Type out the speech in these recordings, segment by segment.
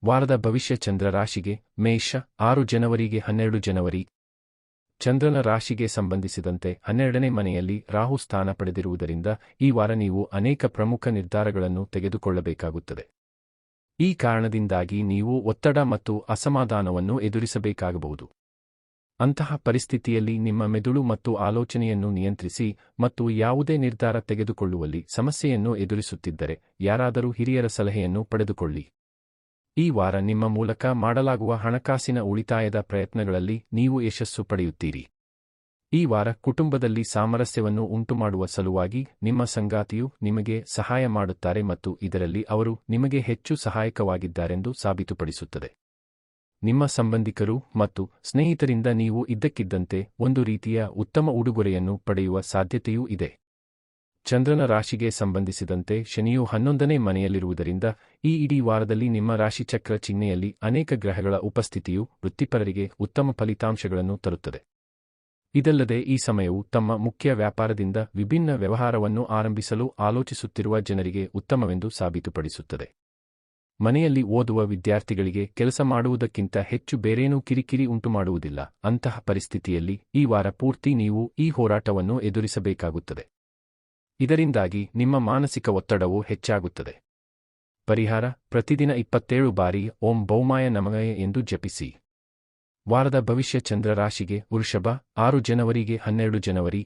ವಾರದ ಭವಿಷ್ಯ ಚಂದ್ರ ರಾಶಿಗೆ ಮೇಷ 6 ಜನವರಿಗೆ 12 ಜನವರಿ. ಚಂದ್ರನ ರಾಶಿಗೆ ಸಂಬಂಧಿಸಿದಂತೆ 12ನೇ ಮನೆಯಲ್ಲಿ ರಾಹು ಸ್ಥಾನ ಪಡೆದಿರುವುದರಿಂದ ಈ ವಾರ ನೀವು ಅನೇಕ ಪ್ರಮುಖ ನಿರ್ಧಾರಗಳನ್ನು ತೆಗೆದುಕೊಳ್ಳಬೇಕಾಗುತ್ತದೆ. ಈ ಕಾರಣದಿಂದಾಗಿ ನೀವು ಒತ್ತಡ ಮತ್ತು ಅಸಮಾಧಾನವನ್ನು ಎದುರಿಸಬೇಕಾಗಬಹುದು. ಅಂತಹ ಪರಿಸ್ಥಿತಿಯಲ್ಲಿ ನಿಮ್ಮ ಮೆದುಳು ಮತ್ತು ಆಲೋಚನೆಯನ್ನು ನಿಯಂತ್ರಿಸಿ ಮತ್ತು ಯಾವುದೇ ನಿರ್ಧಾರ ತೆಗೆದುಕೊಳ್ಳುವಲ್ಲಿ ಸಮಸ್ಯೆಯನ್ನು ಎದುರಿಸುತ್ತಿದ್ದರೆ ಯಾರಾದರೂ ಹಿರಿಯರ ಸಲಹೆಯನ್ನು ಪಡೆದುಕೊಳ್ಳಿ. ಈ ವಾರ ನಿಮ್ಮ ಮೂಲಕ ಮಾಡಲಾಗುವ ಹಣಕಾಸಿನ ಉಳಿತಾಯದ ಪ್ರಯತ್ನಗಳಲ್ಲಿ ನೀವು ಯಶಸ್ಸು ಪಡೆಯುತ್ತೀರಿ. ಈ ವಾರ ಕುಟುಂಬದಲ್ಲಿ ಸಾಮರಸ್ಯವನ್ನು ಉಂಟುಮಾಡುವ ಸಲುವಾಗಿ ನಿಮ್ಮ ಸಂಗಾತಿಯು ನಿಮಗೆ ಸಹಾಯ ಮಾಡುತ್ತಾರೆ ಮತ್ತು ಇದರಲ್ಲಿ ಅವರು ನಿಮಗೆ ಹೆಚ್ಚು ಸಹಾಯಕವಾಗಿದ್ದಾರೆಂದು ಸಾಬೀತುಪಡಿಸುತ್ತದೆ. ನಿಮ್ಮ ಸಂಬಂಧಿಕರು ಮತ್ತು ಸ್ನೇಹಿತರಿಂದ ನೀವು ಇದ್ದಕ್ಕಿದ್ದಂತೆ ಒಂದು ರೀತಿಯ ಉತ್ತಮ ಉಡುಗೊರೆಯನ್ನು ಪಡೆಯುವ ಸಾಧ್ಯತೆಯೂ ಇದೆ. ಚಂದ್ರನ ರಾಶಿಗೆ ಸಂಬಂಧಿಸಿದಂತೆ ಶನಿಯು 11ನೇ ಮನೆಯಲ್ಲಿರುವುದರಿಂದ ಈ ಇಡೀ ವಾರದಲ್ಲಿ ನಿಮ್ಮ ರಾಶಿಚಕ್ರ ಚಿಹ್ನೆಯಲ್ಲಿ ಅನೇಕ ಗ್ರಹಗಳ ಉಪಸ್ಥಿತಿಯು ವೃತ್ತಿಪರರಿಗೆ ಉತ್ತಮ ಫಲಿತಾಂಶಗಳನ್ನು ತರುತ್ತದೆ. ಇದಲ್ಲದೆ ಈ ಸಮಯವು ತಮ್ಮ ಮುಖ್ಯ ವ್ಯಾಪಾರದಿಂದ ವಿಭಿನ್ನ ವ್ಯವಹಾರವನ್ನು ಆರಂಭಿಸಲು ಆಲೋಚಿಸುತ್ತಿರುವ ಜನರಿಗೆ ಉತ್ತಮವೆಂದು ಸಾಬೀತುಪಡಿಸುತ್ತದೆ. ಮನೆಯಲ್ಲಿ ಓದುವ ವಿದ್ಯಾರ್ಥಿಗಳಿಗೆ ಕೆಲಸ ಮಾಡುವುದಕ್ಕಿಂತ ಹೆಚ್ಚು ಬೇರೇನೂ ಕಿರಿಕಿರಿ ಉಂಟುಮಾಡುವುದಿಲ್ಲ. ಅಂತಹ ಪರಿಸ್ಥಿತಿಯಲ್ಲಿ ಈ ವಾರ ಪೂರ್ತಿ ನೀವು ಈ ಹೋರಾಟವನ್ನು ಎದುರಿಸಬೇಕಾಗುತ್ತದೆ. ಇದರಿಂದಾಗಿ ನಿಮ್ಮ ಮಾನಸಿಕ ಒತ್ತಡವು ಹೆಚ್ಚಾಗುತ್ತದೆ. ಪರಿಹಾರ: ಪ್ರತಿದಿನ 27 ಬಾರಿ ಓಂ ಭೌಮಾಯ ನಮಃ ಎಂದು ಜಪಿಸಿ. ವಾರದ ಭವಿಷ್ಯ ಚಂದ್ರ ರಾಶಿಗೆ ವೃಷಭ 6 ಜನವರಿಗೆ 12 ಜನವರಿ.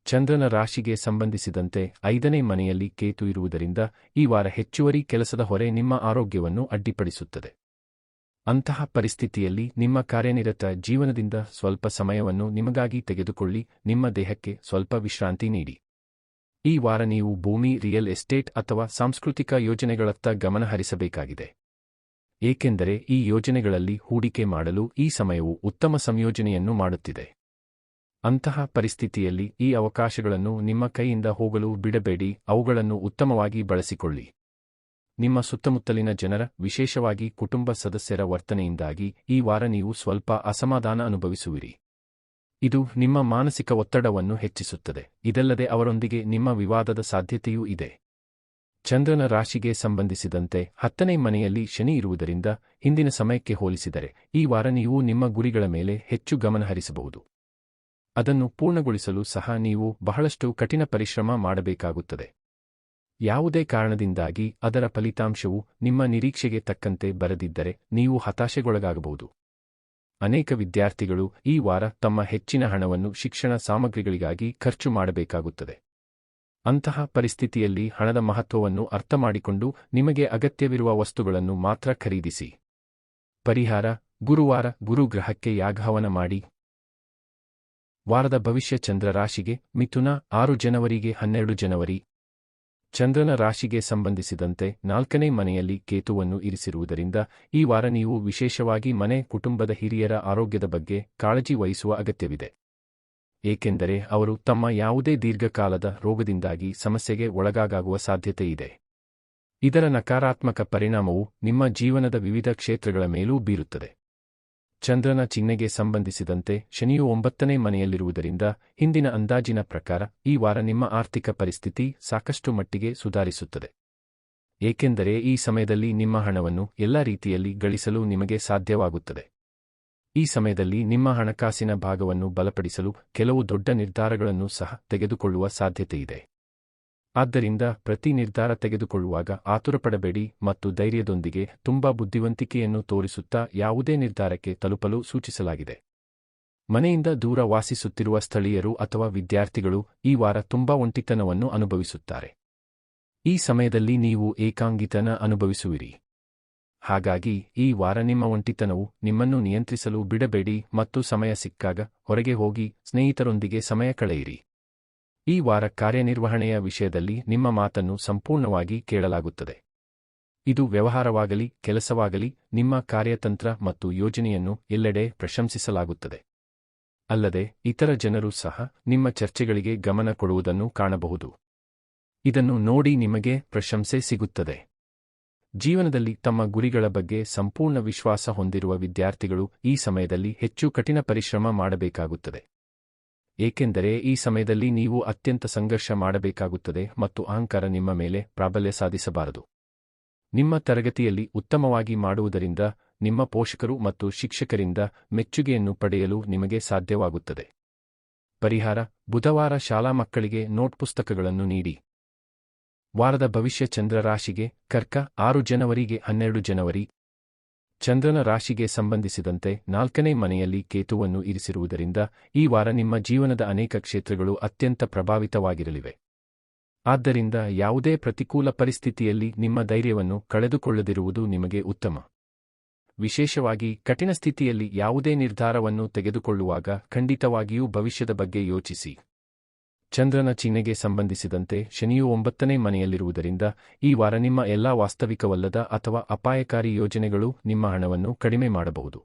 ಚಂದ್ರನ ರಾಶಿಗೆ ಸಂಬಂಧಿಸಿದಂತೆ 5ನೇ ಮನೆಯಲ್ಲಿ ಕೇತು ಇರುವುದರಿಂದ ಈ ವಾರ ಹೆಚ್ಚುವರಿ ಕೆಲಸದ ಹೊರೆ ನಿಮ್ಮ ಆರೋಗ್ಯವನ್ನು ಅಡ್ಡಿಪಡಿಸುತ್ತದೆ. ಅಂತಹ ಪರಿಸ್ಥಿತಿಯಲ್ಲಿ ನಿಮ್ಮ ಕಾರ್ಯನಿರತ ಜೀವನದಿಂದ ಸ್ವಲ್ಪ ಸಮಯವನ್ನು ನಿಮಗಾಗಿ ತೆಗೆದುಕೊಳ್ಳಿ. ನಿಮ್ಮ ದೇಹಕ್ಕೆ ಸ್ವಲ್ಪ ವಿಶ್ರಾಂತಿ ನೀಡಿ. ಈ ವಾರ ನೀವು ಭೂಮಿ, ರಿಯಲ್ ಎಸ್ಟೇಟ್ ಅಥವಾ ಸಾಂಸ್ಕೃತಿಕ ಯೋಜನೆಗಳತ್ತ ಗಮನ ಹರಿಸಬೇಕಾಗಿದೆ. ಏಕೆಂದರೆ ಈ ಯೋಜನೆಗಳಲ್ಲಿ ಹೂಡಿಕೆ ಮಾಡಲು ಈ ಸಮಯವು ಉತ್ತಮ ಸಂಯೋಜನೆಯನ್ನು ಮಾಡುತ್ತಿದೆ. ಅಂತಹ ಪರಿಸ್ಥಿತಿಯಲ್ಲಿ ಈ ಅವಕಾಶಗಳನ್ನು ನಿಮ್ಮ ಕೈಯಿಂದ ಹೋಗಲು ಬಿಡಬೇಡಿ, ಅವುಗಳನ್ನು ಉತ್ತಮವಾಗಿ ಬಳಸಿಕೊಳ್ಳಿ. ನಿಮ್ಮ ಸುತ್ತಮುತ್ತಲಿನ ಜನರ, ವಿಶೇಷವಾಗಿ ಕುಟುಂಬ ಸದಸ್ಯರ ವರ್ತನೆಯಿಂದಾಗಿ ಈ ವಾರ ನೀವು ಸ್ವಲ್ಪ ಅಸಮಾಧಾನ ಅನುಭವಿಸುವಿರಿ. ಇದು ನಿಮ್ಮ ಮಾನಸಿಕ ಒತ್ತಡವನ್ನು ಹೆಚ್ಚಿಸುತ್ತದೆ. ಇದಲ್ಲದೆ ಅವರೊಂದಿಗೆ ನಿಮ್ಮ ವಿವಾದದ ಸಾಧ್ಯತೆಯೂ ಇದೆ. ಚಂದ್ರನ ರಾಶಿಗೆ ಸಂಬಂಧಿಸಿದಂತೆ 10ನೇ ಮನೆಯಲ್ಲಿ ಶನಿ ಇರುವುದರಿಂದ ಹಿಂದಿನ ಸಮಯಕ್ಕೆ ಹೋಲಿಸಿದರೆ ಈ ವಾರ ನೀವು ನಿಮ್ಮ ಗುರಿಗಳ ಮೇಲೆ ಹೆಚ್ಚು ಗಮನ ಹರಿಸಬಹುದು. ಅದನ್ನು ಪೂರ್ಣಗೊಳಿಸಲು ಸಹ ನೀವು ಬಹಳಷ್ಟು ಕಠಿಣ ಪರಿಶ್ರಮ ಮಾಡಬೇಕಾಗುತ್ತದೆ. ಯಾವುದೇ ಕಾರಣದಿಂದಾಗಿ ಅದರ ಫಲಿತಾಂಶವು ನಿಮ್ಮ ನಿರೀಕ್ಷೆಗೆ ತಕ್ಕಂತೆ ಬರದಿದ್ದರೆ ನೀವು ಹತಾಶೆಗೊಳಗಾಗಬಹುದು. ಅನೇಕ ವಿದ್ಯಾರ್ಥಿಗಳು ಈ ವಾರ ತಮ್ಮ ಹೆಚ್ಚಿನ ಹಣವನ್ನು ಶಿಕ್ಷಣ ಸಾಮಗ್ರಿಗಳಿಗಾಗಿ ಖರ್ಚು ಮಾಡಬೇಕಾಗುತ್ತದೆ. ಅಂತಹ ಪರಿಸ್ಥಿತಿಯಲ್ಲಿ ಹಣದ ಮಹತ್ವವನ್ನು ಅರ್ಥಮಾಡಿಕೊಂಡು ನಿಮಗೆ ಅಗತ್ಯವಿರುವ ವಸ್ತುಗಳನ್ನು ಮಾತ್ರ ಖರೀದಿಸಿ. ಪರಿಹಾರ: ಗುರುವಾರ ಗುರು ಗ್ರಹಕ್ಕೆ ಯಾಗಹವನ ಮಾಡಿ. ವಾರದ ಭವಿಷ್ಯ ಚಂದ್ರ ರಾಶಿಗೆ ಮಿಥುನ 6 ಜನವರಿಗೆ 12 ಜನವರಿ. ಚಂದ್ರನ ರಾಶಿಗೆ ಸಂಬಂಧಿಸಿದಂತೆ 4ನೇ ಮನೆಯಲ್ಲಿ ಕೇತುವನ್ನು ಇರಿಸಿರುವುದರಿಂದ ಈ ವಾರ ನೀವು ವಿಶೇಷವಾಗಿ ಮನೆ, ಕುಟುಂಬದ ಹಿರಿಯರ ಆರೋಗ್ಯದ ಬಗ್ಗೆ ಕಾಳಜಿ ವಹಿಸುವ ಅಗತ್ಯವಿದೆ. ಏಕೆಂದರೆ ಅವರು ತಮ್ಮ ಯಾವುದೇ ದೀರ್ಘಕಾಲದ ರೋಗದಿಂದಾಗಿ ಸಮಸ್ಯೆಗೆ ಒಳಗಾಗುವ ಸಾಧ್ಯತೆಯಿದೆ. ಇದರ ನಕಾರಾತ್ಮಕ ಪರಿಣಾಮವು ನಿಮ್ಮ ಜೀವನದ ವಿವಿಧ ಕ್ಷೇತ್ರಗಳ ಮೇಲೂ ಬೀರುತ್ತದೆ. ಚಂದ್ರನ ಚಿಹ್ನೆಗೆ ಸಂಬಂಧಿಸಿದಂತೆ ಶನಿಯು 9ನೇ ಮನೆಯಲ್ಲಿರುವುದರಿಂದ ಹಿಂದಿನ ಅಂದಾಜಿನ ಪ್ರಕಾರ ಈ ವಾರ ನಿಮ್ಮ ಆರ್ಥಿಕ ಪರಿಸ್ಥಿತಿ ಸಾಕಷ್ಟು ಮಟ್ಟಿಗೆ ಸುಧಾರಿಸುತ್ತದೆ. ಏಕೆಂದರೆ ಈ ಸಮಯದಲ್ಲಿ ನಿಮ್ಮ ಹಣವನ್ನು ಎಲ್ಲ ರೀತಿಯಲ್ಲಿ ಗಳಿಸಲು ನಿಮಗೆ ಸಾಧ್ಯವಾಗುತ್ತದೆ. ಈ ಸಮಯದಲ್ಲಿ ನಿಮ್ಮ ಹಣಕಾಸಿನ ಭಾಗವನ್ನು ಬಲಪಡಿಸಲು ಕೆಲವು ದೊಡ್ಡ ನಿರ್ಧಾರಗಳನ್ನು ಸಹ ತೆಗೆದುಕೊಳ್ಳುವ ಸಾಧ್ಯತೆಯಿದೆ. ಆದ್ದರಿಂದ ಪ್ರತಿ ನಿರ್ಧಾರ ತೆಗೆದುಕೊಳ್ಳುವಾಗ ಆತುರಪಡಬೇಡಿ ಮತ್ತು ಧೈರ್ಯದೊಂದಿಗೆ ತುಂಬಾ ಬುದ್ಧಿವಂತಿಕೆಯನ್ನು ತೋರಿಸುತ್ತಾ ಯಾವುದೇ ನಿರ್ಧಾರಕ್ಕೆ ತಲುಪಲು ಸೂಚಿಸಲಾಗಿದೆ. ಮನೆಯಿಂದ ದೂರ ವಾಸಿಸುತ್ತಿರುವ ಸ್ಥಳೀಯರು ಅಥವಾ ವಿದ್ಯಾರ್ಥಿಗಳು ಈ ವಾರ ತುಂಬಾ ಒಂಟಿತನವನ್ನು ಅನುಭವಿಸುತ್ತಾರೆ. ಈ ಸಮಯದಲ್ಲಿ ನೀವು ಏಕಾಂಗಿತನ ಅನುಭವಿಸುವಿರಿ. ಹಾಗಾಗಿ ಈ ವಾರ ನಿಮ್ಮ ಒಂಟಿತನವು ನಿಮ್ಮನ್ನು ನಿಯಂತ್ರಿಸಲು ಬಿಡಬೇಡಿ ಮತ್ತು ಸಮಯ ಸಿಕ್ಕಾಗ ಹೊರಗೆ ಹೋಗಿ ಸ್ನೇಹಿತರೊಂದಿಗೆ ಸಮಯ ಕಳೆಯಿರಿ. ಈ ವಾರ ಕಾರ್ಯನಿರ್ವಹಣೆಯ ವಿಷಯದಲ್ಲಿ ನಿಮ್ಮ ಮಾತನ್ನು ಸಂಪೂರ್ಣವಾಗಿ ಕೇಳಲಾಗುತ್ತದೆ. ಇದು ವ್ಯವಹಾರವಾಗಲಿ ಕೆಲಸವಾಗಲಿ ನಿಮ್ಮ ಕಾರ್ಯತಂತ್ರ ಮತ್ತು ಯೋಜನೆಯನ್ನು ಎಲ್ಲೆಡೆ ಪ್ರಶಂಸಿಸಲಾಗುತ್ತದೆ. ಅಲ್ಲದೆ ಇತರ ಜನರು ಸಹ ನಿಮ್ಮ ಚರ್ಚೆಗಳಿಗೆ ಗಮನ ಕೊಡುವುದನ್ನು ಕಾಣಬಹುದು. ಇದನ್ನು ನೋಡಿ ನಿಮಗೆ ಪ್ರಶಂಸೆ ಸಿಗುತ್ತದೆ. ಜೀವನದಲ್ಲಿ ತಮ್ಮ ಗುರಿಗಳ ಬಗ್ಗೆ ಸಂಪೂರ್ಣ ವಿಶ್ವಾಸ ಹೊಂದಿರುವ ವಿದ್ಯಾರ್ಥಿಗಳು ಈ ಸಮಯದಲ್ಲಿ ಹೆಚ್ಚು ಕಠಿಣ ಪರಿಶ್ರಮ ಮಾಡಬೇಕಾಗುತ್ತದೆ. ಏಕೆಂದರೆ ಈ ಸಮಯದಲ್ಲಿ ನೀವು ಅತ್ಯಂತ ಸಂಘರ್ಷ ಮಾಡಬೇಕಾಗುತ್ತದೆ ಮತ್ತು ಅಹಂಕಾರ ನಿಮ್ಮ ಮೇಲೆ ಪ್ರಾಬಲ್ಯ ಸಾಧಿಸಬಾರದು. ನಿಮ್ಮ ತರಗತಿಯಲ್ಲಿ ಉತ್ತಮವಾಗಿ ಮಾಡುವುದರಿಂದ ನಿಮ್ಮ ಪೋಷಕರು ಮತ್ತು ಶಿಕ್ಷಕರಿಂದ ಮೆಚ್ಚುಗೆಯನ್ನು ಪಡೆಯಲು ನಿಮಗೆ ಸಾಧ್ಯವಾಗುತ್ತದೆ. ಪರಿಹಾರ: ಬುಧವಾರ ಶಾಲಾ ಮಕ್ಕಳಿಗೆ ನೋಟ್ ಪುಸ್ತಕಗಳನ್ನು ನೀಡಿ. ವಾರದ ಭವಿಷ್ಯ ಚಂದ್ರ ರಾಶಿಗೆ ಕರ್ಕ 6 ಜನವರಿಗೆ 12 ಜನವರಿ. ಚಂದ್ರನ ರಾಶಿಗೆ ಸಂಬಂಧಿಸಿದಂತೆ 4ನೇ ಮನೆಯಲ್ಲಿ ಕೇತುವನ್ನು ಇರಿಸಿರುವುದರಿಂದ ಈ ವಾರ ನಿಮ್ಮ ಜೀವನದ ಅನೇಕ ಕ್ಷೇತ್ರಗಳು ಅತ್ಯಂತ ಪ್ರಭಾವಿತವಾಗಿರಲಿವೆ. ಆದ್ದರಿಂದ ಯಾವುದೇ ಪ್ರತಿಕೂಲ ಪರಿಸ್ಥಿತಿಯಲ್ಲಿ ನಿಮ್ಮ ಧೈರ್ಯವನ್ನು ಕಳೆದುಕೊಳ್ಳದಿರುವುದು ನಿಮಗೆ ಉತ್ತಮ. ವಿಶೇಷವಾಗಿ ಕಠಿಣ ಸ್ಥಿತಿಯಲ್ಲಿ ಯಾವುದೇ ನಿರ್ಧಾರವನ್ನು ತೆಗೆದುಕೊಳ್ಳುವಾಗ ಖಂಡಿತವಾಗಿಯೂ ಭವಿಷ್ಯದ ಬಗ್ಗೆ ಯೋಚಿಸಿ. ಚಂದ್ರನ ಚಿಹ್ನೆಗೆ ಸಂಬಂಧಿಸಿದಂತೆ ಶನಿಯು 9ನೇ ಮನೆಯಲ್ಲಿರುವುದರಿಂದ ಈ ವಾರ ನಿಮ್ಮ ಎಲ್ಲಾ ವಾಸ್ತವಿಕವಲ್ಲದ ಅಥವಾ ಅಪಾಯಕಾರಿ ಯೋಜನೆಗಳು ನಿಮ್ಮ ಹಣವನ್ನು ಕಡಿಮೆ ಮಾಡಬಹುದು.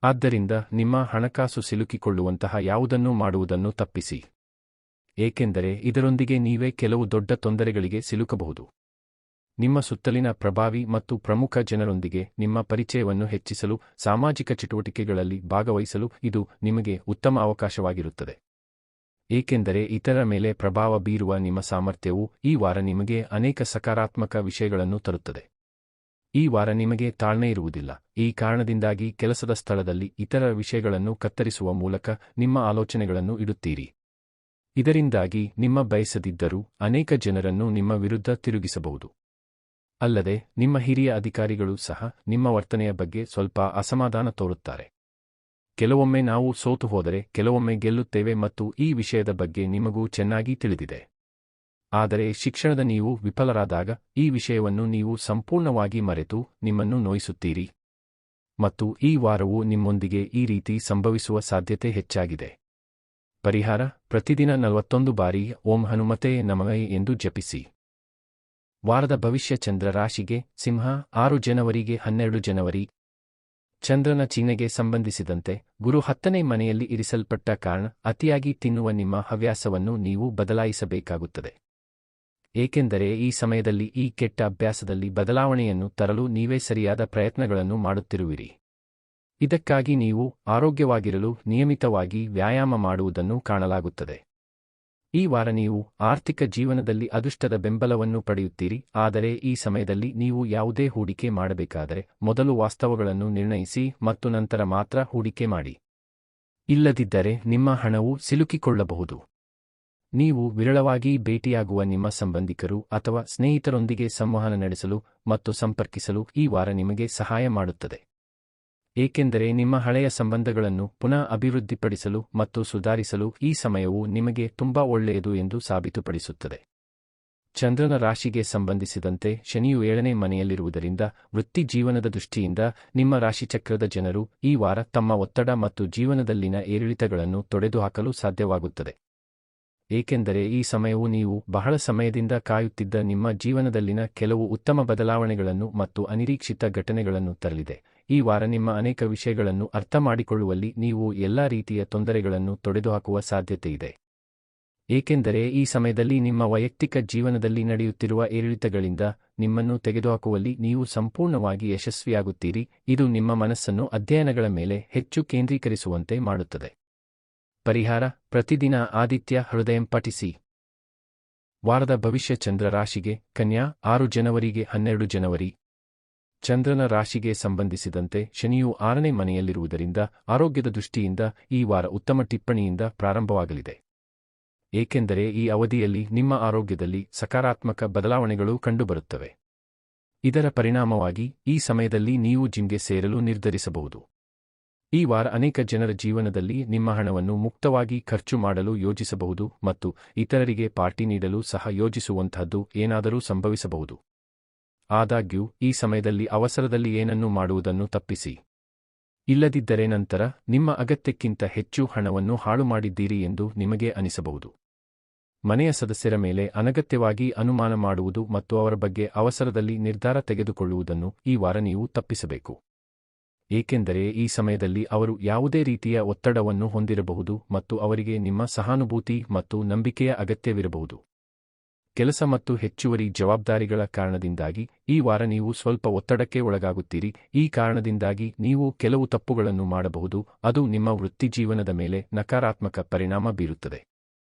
ಆದ್ದರಿಂದ ನಿಮ್ಮ ಹಣಕಾಸು ಸಿಲುಕಿಕೊಳ್ಳುವಂತಹ ಯಾವುದನ್ನೂ ಮಾಡುವುದನ್ನು ತಪ್ಪಿಸಿ. ಏಕೆಂದರೆ ಇದರೊಂದಿಗೆ ನೀವೇ ಕೆಲವು ದೊಡ್ಡ ತೊಂದರೆಗಳಿಗೆ ಸಿಲುಕಬಹುದು. ನಿಮ್ಮ ಸುತ್ತಲಿನ ಪ್ರಭಾವಿ ಮತ್ತು ಪ್ರಮುಖ ಜನರೊಂದಿಗೆ ನಿಮ್ಮ ಪರಿಚಯವನ್ನು ಹೆಚ್ಚಿಸಲು, ಸಾಮಾಜಿಕ ಚಟುವಟಿಕೆಗಳಲ್ಲಿ ಭಾಗವಹಿಸಲು ಇದು ನಿಮಗೆ ಉತ್ತಮ ಅವಕಾಶವಾಗಿರುತ್ತದೆ. ಏಕೆಂದರೆ ಇತರರ ಮೇಲೆ ಪ್ರಭಾವ ಬೀರುವ ನಿಮ್ಮ ಸಾಮರ್ಥ್ಯವು ಈ ವಾರ ನಿಮಗೆ ಅನೇಕ ಸಕಾರಾತ್ಮಕ ವಿಷಯಗಳನ್ನು ತರುತ್ತದೆ. ಈ ವಾರ ನಿಮಗೆ ತಾಳ್ಮೆ ಇರುವುದಿಲ್ಲ. ಈ ಕಾರಣದಿಂದಾಗಿ ಕೆಲಸದ ಸ್ಥಳದಲ್ಲಿ ಇತರರ ವಿಷಯಗಳನ್ನು ಕತ್ತರಿಸುವ ಮೂಲಕ ನಿಮ್ಮ ಆಲೋಚನೆಗಳನ್ನು ಇಡುತ್ತೀರಿ. ಇದರಿಂದಾಗಿ ನಿಮ್ಮ ಬಯಸದಿದ್ದರೂ ಅನೇಕ ಜನರನ್ನು ನಿಮ್ಮ ವಿರುದ್ಧ ತಿರುಗಿಸಬಹುದು. ಅಲ್ಲದೆ ನಿಮ್ಮ ಹಿರಿಯ ಅಧಿಕಾರಿಗಳು ಸಹ ನಿಮ್ಮ ವರ್ತನೆಯ ಬಗ್ಗೆ ಸ್ವಲ್ಪ ಅಸಮಾಧಾನ ತೋರುತ್ತಾರೆ. ಕೆಲವೊಮ್ಮೆ ನಾವು ಸೋತು ಹೋದರೆ ಕೆಲವೊಮ್ಮೆ ಗೆಲ್ಲುತ್ತೇವೆ ಮತ್ತು ಈ ವಿಷಯದ ಬಗ್ಗೆ ನಿಮಗೂ ಚೆನ್ನಾಗಿ ತಿಳಿದಿದೆ. ಆದರೆ ಶಿಕ್ಷಣದ ನೀವು ವಿಫಲರಾದಾಗ ಈ ವಿಷಯವನ್ನು ನೀವು ಸಂಪೂರ್ಣವಾಗಿ ಮರೆತು ನಿಮ್ಮನ್ನು ನೋಯಿಸುತ್ತೀರಿ. ಮತ್ತು ಈ ವಾರವು ನಿಮ್ಮೊಂದಿಗೆ ಈ ರೀತಿ ಸಂಭವಿಸುವ ಸಾಧ್ಯತೆ ಹೆಚ್ಚಾಗಿದೆ. ಪರಿಹಾರ: ಪ್ರತಿದಿನ 41 ಬಾರಿ ಓಂ ಹನುಮತೆ ನಮಃ ಎಂದು ಜಪಿಸಿ. ವಾರದ ಭವಿಷ್ಯ ಚಂದ್ರ ರಾಶಿಗೆ ಸಿಂಹ 6 ಜನವರಿಗೆ 12 ಜನವರಿ. ಚಂದ್ರನ ಚಿಹ್ನೆಗೆ ಸಂಬಂಧಿಸಿದಂತೆ ಗುರು 10ನೇ ಮನೆಯಲ್ಲಿ ಇರಿಸಲ್ಪಟ್ಟ ಕಾರಣ ಅತಿಯಾಗಿ ತಿನ್ನುವ ನಿಮ್ಮ ಹವ್ಯಾಸವನ್ನು ನೀವು ಬದಲಾಯಿಸಬೇಕಾಗುತ್ತದೆ. ಏಕೆಂದರೆ ಈ ಸಮಯದಲ್ಲಿ ಈ ಕೆಟ್ಟ ಅಭ್ಯಾಸದಲ್ಲಿ ಬದಲಾವಣೆಯನ್ನು ತರಲು ನೀವೇ ಸರಿಯಾದ ಪ್ರಯತ್ನಗಳನ್ನು ಮಾಡುತ್ತಿರುವಿರಿ. ಇದಕ್ಕಾಗಿ ನೀವು ಆರೋಗ್ಯವಾಗಿರಲು ನಿಯಮಿತವಾಗಿ ವ್ಯಾಯಾಮ ಮಾಡುವುದನ್ನು ಕಾಣಲಾಗುತ್ತದೆ. ಈ ವಾರ ನೀವು ಆರ್ಥಿಕ ಜೀವನದಲ್ಲಿ ಅದೃಷ್ಟದ ಬೆಂಬಲವನ್ನು ಪಡೆಯುತ್ತೀರಿ. ಆದರೆ ಈ ಸಮಯದಲ್ಲಿ ನೀವು ಯಾವುದೇ ಹೂಡಿಕೆ ಮಾಡಬೇಕಾದರೆ ಮೊದಲು ವಾಸ್ತವಗಳನ್ನು ನಿರ್ಣಯಿಸಿ ಮತ್ತು ನಂತರ ಮಾತ್ರ ಹೂಡಿಕೆ ಮಾಡಿ. ಇಲ್ಲದಿದ್ದರೆ ನಿಮ್ಮ ಹಣವು ಸಿಲುಕಿಕೊಳ್ಳಬಹುದು. ನೀವು ವಿರಳವಾಗಿ ಭೇಟಿಯಾಗುವ ನಿಮ್ಮ ಸಂಬಂಧಿಕರು ಅಥವಾ ಸ್ನೇಹಿತರೊಂದಿಗೆ ಸಂವಹನ ನಡೆಸಲು ಮತ್ತು ಸಂಪರ್ಕಿಸಲು ಈ ವಾರ ನಿಮಗೆ ಸಹಾಯ ಮಾಡುತ್ತದೆ. ಏಕೆಂದರೆ ನಿಮ್ಮ ಹಳೆಯ ಸಂಬಂಧಗಳನ್ನು ಪುನಃ ಅಭಿವೃದ್ಧಿಪಡಿಸಲು ಮತ್ತು ಸುಧಾರಿಸಲು ಈ ಸಮಯವು ನಿಮಗೆ ತುಂಬಾ ಒಳ್ಳೆಯದು ಎಂದು ಸಾಬೀತುಪಡಿಸುತ್ತದೆ. ಚಂದ್ರನ ರಾಶಿಗೆ ಸಂಬಂಧಿಸಿದಂತೆ ಶನಿಯು 7ನೇ ಮನೆಯಲ್ಲಿರುವುದರಿಂದ ವೃತ್ತಿ ಜೀವನದ ದೃಷ್ಟಿಯಿಂದ ನಿಮ್ಮ ರಾಶಿಚಕ್ರದ ಜನರು ಈ ವಾರ ತಮ್ಮ ಒತ್ತಡ ಮತ್ತು ಜೀವನದಲ್ಲಿನ ಏರಿಳಿತಗಳನ್ನು ತೊಡೆದುಹಾಕಲು ಸಾಧ್ಯವಾಗುತ್ತದೆ. ಏಕೆಂದರೆ ಈ ಸಮಯವು ನೀವು ಬಹಳ ಸಮಯದಿಂದ ಕಾಯುತ್ತಿದ್ದ ನಿಮ್ಮ ಜೀವನದಲ್ಲಿನ ಕೆಲವು ಉತ್ತಮ ಬದಲಾವಣೆಗಳನ್ನು ಮತ್ತು ಅನಿರೀಕ್ಷಿತ ಘಟನೆಗಳನ್ನು ತರಲಿದೆ. ಈ ವಾರ ನಿಮ್ಮ ಅನೇಕ ವಿಷಯಗಳನ್ನು ಅರ್ಥಮಾಡಿಕೊಳ್ಳುವಲ್ಲಿ ನೀವು ಎಲ್ಲಾ ರೀತಿಯ ತೊಂದರೆಗಳನ್ನು ತೊಡೆದುಹಾಕುವ ಸಾಧ್ಯತೆಯಿದೆ. ಏಕೆಂದರೆ ಈ ಸಮಯದಲ್ಲಿ ನಿಮ್ಮ ವೈಯಕ್ತಿಕ ಜೀವನದಲ್ಲಿ ನಡೆಯುತ್ತಿರುವ ಏರಿಳಿತಗಳಿಂದ ನಿಮ್ಮನ್ನು ತೆಗೆದುಹಾಕುವಲ್ಲಿ ನೀವು ಸಂಪೂರ್ಣವಾಗಿ ಯಶಸ್ವಿಯಾಗುತ್ತೀರಿ. ಇದು ನಿಮ್ಮ ಮನಸ್ಸನ್ನು ಅಧ್ಯಯನಗಳ ಮೇಲೆ ಹೆಚ್ಚು ಕೇಂದ್ರೀಕರಿಸುವಂತೆ ಮಾಡುತ್ತದೆ. ಪರಿಹಾರ: ಪ್ರತಿದಿನ ಆದಿತ್ಯ ಹೃದಯಂ ಪಠಿಸಿ. ವಾರದ ಭವಿಷ್ಯ ಚಂದ್ರ ರಾಶಿಗೆ ಕನ್ಯಾ 6 ಜನವರಿಗೆ 12 ಜನವರಿ. ಚಂದ್ರನ ರಾಶಿಗೆ ಸಂಬಂಧಿಸಿದಂತೆ ಶನಿಯು 6ನೇ ಮನೆಯಲ್ಲಿರುವುದರಿಂದ ಆರೋಗ್ಯದ ದೃಷ್ಟಿಯಿಂದ ಈ ವಾರ ಉತ್ತಮ ಟಿಪ್ಪಣಿಯಿಂದ ಪ್ರಾರಂಭವಾಗಲಿದೆ. ಏಕೆಂದರೆ ಈ ಅವಧಿಯಲ್ಲಿ ನಿಮ್ಮ ಆರೋಗ್ಯದಲ್ಲಿ ಸಕಾರಾತ್ಮಕ ಬದಲಾವಣೆಗಳು ಕಂಡುಬರುತ್ತವೆ. ಇದರ ಪರಿಣಾಮವಾಗಿ ಈ ಸಮಯದಲ್ಲಿ ನೀವು ಜಿಮ್ಗೆ ಸೇರಲು ನಿರ್ಧರಿಸಬಹುದು. ಈ ವಾರ ಅನೇಕ ಜನರ ಜೀವನದಲ್ಲಿ ನಿಮ್ಮ ಹಣವನ್ನು ಮುಕ್ತವಾಗಿ ಖರ್ಚು ಮಾಡಲು ಯೋಜಿಸಬಹುದು ಮತ್ತು ಇತರರಿಗೆ ಪಾರ್ಟಿ ನೀಡಲು ಸಹ ಯೋಜಿಸುವಂತಹದ್ದು ಏನಾದರೂ ಸಂಭವಿಸಬಹುದು. ಆದಾಗ್ಯೂ ಈ ಸಮಯದಲ್ಲಿ ಅವಸರದಲ್ಲಿ ಏನನ್ನೂ ಮಾಡುವುದನ್ನು ತಪ್ಪಿಸಿ. ಇಲ್ಲದಿದ್ದರೆ ನಂತರ ನಿಮ್ಮ ಅಗತ್ಯಕ್ಕಿಂತ ಹೆಚ್ಚು ಹಣವನ್ನು ಹಾಳು ಮಾಡಿದ್ದೀರಿ ಎಂದು ನಿಮಗೆ ಅನಿಸಬಹುದು. ಮನೆಯ ಸದಸ್ಯರ ಮೇಲೆ ಅನಗತ್ಯವಾಗಿ ಅನುಮಾನ ಮಾಡುವುದು ಮತ್ತು ಅವರ ಬಗ್ಗೆ ಅವಸರದಲ್ಲಿ ನಿರ್ಧಾರ ತೆಗೆದುಕೊಳ್ಳುವುದನ್ನು ಈ ವಾರ ನೀವು ತಪ್ಪಿಸಬೇಕು. ಏಕೆಂದರೆ ಈ ಸಮಯದಲ್ಲಿ ಅವರು ಯಾವುದೇ ರೀತಿಯ ಒತ್ತಡವನ್ನು ಹೊಂದಿರಬಹುದು ಮತ್ತು ಅವರಿಗೆ ನಿಮ್ಮ ಸಹಾನುಭೂತಿ ಮತ್ತು ನಂಬಿಕೆಯ ಅಗತ್ಯವಿರಬಹುದು. ಕೆಲಸ ಮತ್ತು ಹೆಚ್ಚುವರಿ ಜವಾಬ್ದಾರಿಗಳ ಕಾರಣದಿಂದಾಗಿ ಈ ವಾರ ನೀವು ಸ್ವಲ್ಪ ಒತ್ತಡಕ್ಕೆ ಒಳಗಾಗುತ್ತೀರಿ. ಈ ಕಾರಣದಿಂದಾಗಿ ನೀವು ಕೆಲವು ತಪ್ಪುಗಳನ್ನು ಮಾಡಬಹುದು. ಅದು ನಿಮ್ಮ ವೃತ್ತಿಜೀವನದ ಮೇಲೆ ನಕಾರಾತ್ಮಕ ಪರಿಣಾಮ ಬೀರುತ್ತದೆ.